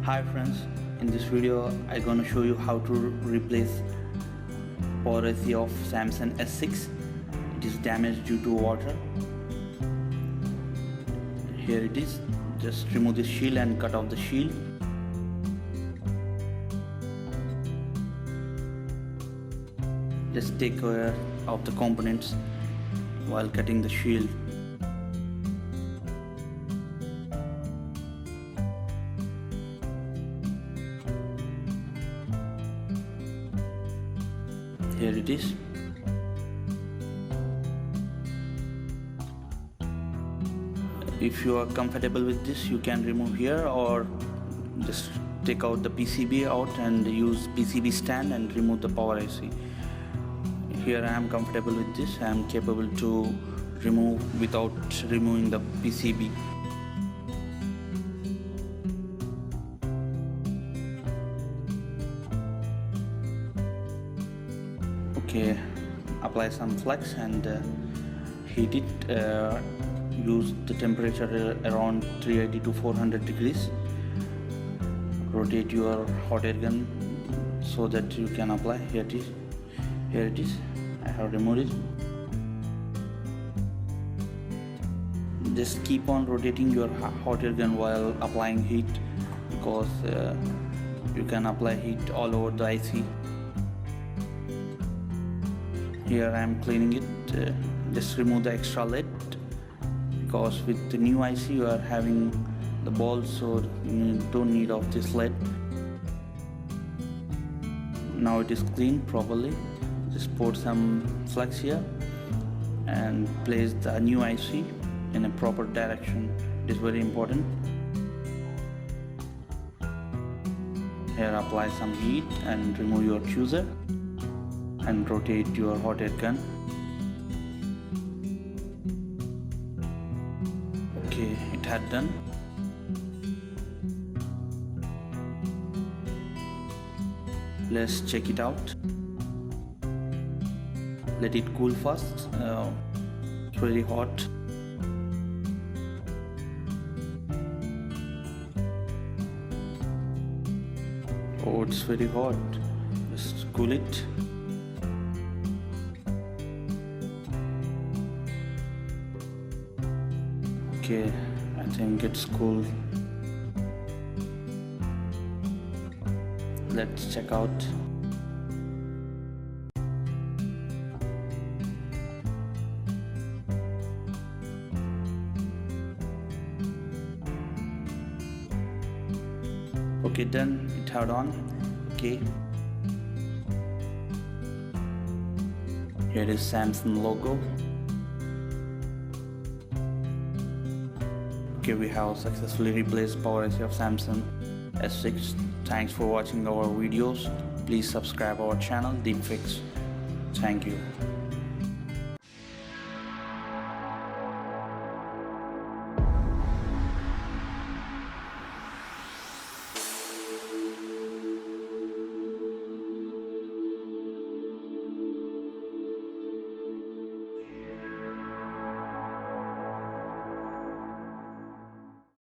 Hi friends, in this video I'm gonna show you how to replace power IC of Samsung S6. It is damaged due to water. Here it is. Just remove the shield and cut off the shield. Just take care of the components while cutting the shield. Here it is. If you are comfortable with this, you can remove here or just take out the PCB out and use PCB stand and remove the power IC. Here I am comfortable with this. I am capable to remove without removing the PCB. Okay, apply some flux and heat it. Use the temperature around 380 to 400 degrees. Rotate your hot air gun so that you can apply. Here it is. Here it is. I have removed it. Just keep on rotating your hot air gun while applying heat, because you can apply heat all over the IC. Here I am cleaning it. Just remove the extra lead, because with the new IC you are having the balls, so you don't need of this lead. Now it is cleaned properly. Just pour some flux here and place the new IC in a proper direction. It is very important. Here apply some heat and remove your chooser and rotate your hot air gun. Okay, it had done. Let's check it out. Let it cool first. It's very hot. Oh, it's very hot. Just cool it. Okay, I think it's cool. Let's check out. Okay, done. It had on. Okay. Here is Samsung logo. Okay, we have successfully replaced power IC of Samsung S6. Thanks for watching our videos. Please subscribe our channel Deepfix. Thank you.